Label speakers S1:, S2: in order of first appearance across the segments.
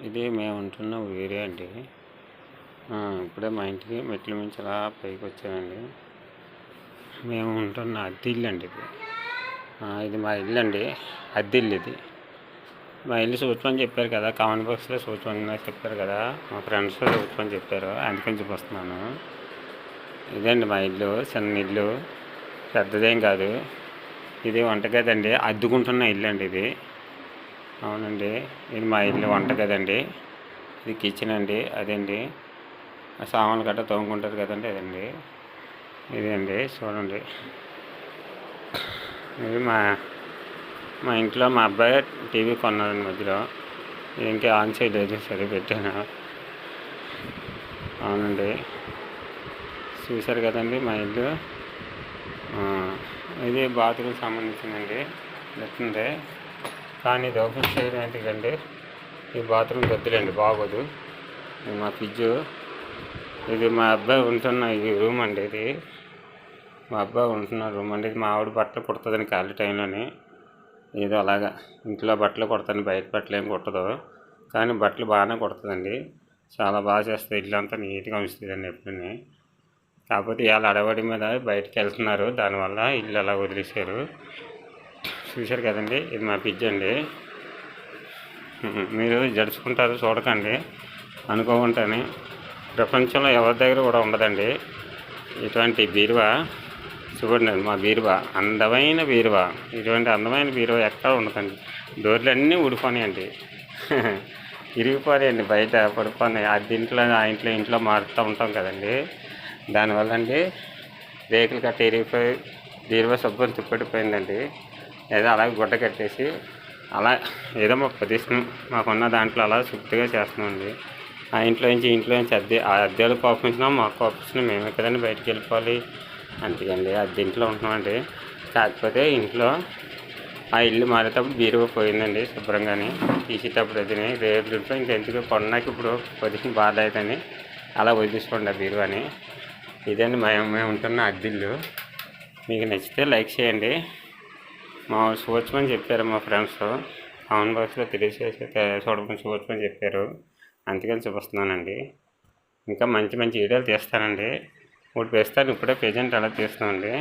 S1: ఇది మేము ఉంటున్న ఏరియా అండి. ఇప్పుడే మా ఇంటికి మెట్ల మించి అలా పైకి వచ్చామండి. మేము ఉంటున్న అద్దె ఇల్లు అండి ఇది. ఇది మా ఇల్లు అండి, అద్దె ఇల్లు ఇది. మా ఇల్లు చూడమని చెప్పారు కదా, కామెంట్ బాక్స్లో చూడమని చెప్పారు కదా, మా ఫ్రెండ్స్ చూడమని చెప్పారు, అందుకని చూపిస్తున్నాను. ఇదండి మా ఇల్లు, చిన్న ఇల్లు, పెద్దదేం కాదు. ఇది వంటగది అండి, అద్దుకుంటున్న ఇల్లు అండి ఇది. అవునండి, ఇది మా ఇల్లు వంటగది అండి. ఇది కిచెన్ అండి, అదండి సామాన్లు గట్రా తోముకుంటారు కదండి, అదండి ఇదండి. చూడండి, ఇది మా ఇంట్లో మా అబ్బాయి టీవీ కొన్నారండి మధ్యలో. ఇంకా ఆన్ చేయలేదు, సరే పెట్టాను. అవునండి, చూశారు కదండి మా ఇల్లు. ఇది బాత్రూమ్ సంబంధించిందండి, నచ్చింది. కానీ ఇది ఓపెన్ చేయడం ఏంటిదండి, ఈ బాత్రూమ్ వద్దులేండి, బాగోదు. ఇది మా ఫ్రిడ్జ్, ఇది మా అబ్బాయి ఉంటున్న ఈ రూమ్ అండి. ఇది మా అబ్బాయి ఉంటున్న రూమ్ అండి. ఇది మా ఆవిడ బట్టలు కుడుతుందని ఖాళీ టైంలోని, ఏదో అలాగా ఇంట్లో బట్టలు కుడతాను, బయట బట్టలు ఏం కుట్టదు, కానీ బట్టలు బాగానే కుడుతుందండి. చాలా బాగా చేస్తుంది, ఇల్లు అంతా నీట్గా ఉంచుతుందండి ఎప్పుడూ. కాకపోతే ఇవాళ అడవడి మీద బయటకు వెళ్తున్నారు, దానివల్ల ఇల్లు అలా వదిలేశారు. చూశారు కదండి, ఇది మా ఫ్రిడ్జ్ అండి. మీరు జడుచుకుంటారు, చూడకండి అనుకోకుండానే. ప్రపంచంలో ఎవరి దగ్గర కూడా ఉండదండి ఇటువంటి బీరువా. చూడండి, మా బీరువా అందమైన బీరువా. ఇటువంటి అందమైన బీరువా ఎక్కడ ఉండదండి. డోర్లు అన్నీ ఊడిపోయాయండి, ఇరిగిపోయాయండి, బయట పడిపోయినాయి. అది ఇంట్లో మారుతూ ఉంటాం కదండి, దానివల్ల అండి రేకులు కట్ట ఇరిగిపోయి బీరువా శుభ్రం తిప్పెడిపోయిందండి. ఏదో అలాగే గుడ్డ కట్టేసి అలా ఏదో మా పొజిషన్ మాకున్న దాంట్లో అలా శుద్ధిగా చేస్తున్నామండి. ఆ ఇంట్లో నుంచి అద్దెలు కోపించినా మాకు కోపించినా మేమే కదండి బయటికి వెళ్ళిపోవాలి. అంతేకండి, ఇంట్లో ఉంటున్నామండి. కాకపోతే ఇంట్లో ఆ ఇల్లు మారేటప్పుడు బీరువా పోయిందండి, శుభ్రంగానే తీసేటప్పుడు అది రేపు ఇంకెందుకు కొన్నాక ఇప్పుడు పొజిషన్ బాగాలేదని అలా వదిలేసుకోండి ఆ బీరువాని. ఇదండి మేము ఉంటున్న అద్దిల్లు. మీకు నచ్చితే లైక్ చేయండి. మా చూడమని చెప్పారు మా ఫ్రెండ్స్, కామెంట్ బాక్స్లో తెలియజేసి చూడమని చెప్పారు, అందుకని చూపిస్తున్నానండి. ఇంకా మంచి మంచి వీడియోలు తీస్తానండి. ఇప్పుడు ప్రస్తుతానికి ఇప్పుడే ప్రజెంట్ అలా తీస్తామండి.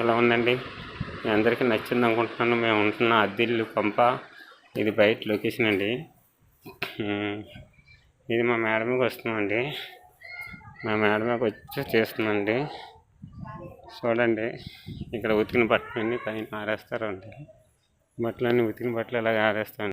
S1: ఎలా ఉందండి, మీ అందరికీ నచ్చింది అనుకుంటున్నాను. మేము ఉంటున్న అద్దిల్లు పంప, ఇది బయట లొకేషన్ అండి. ఇది మా మేడమకి వస్తుందండి, మా మేడమకి వచ్చి చేస్తుందండి. చూడండి, ఇక్కడ ఉతికిన బట్టలన్నీ పైన ఆరేస్తారండి. బట్టలన్నీ ఉతికిన బట్టలు ఇలాగ ఆరేస్తాను.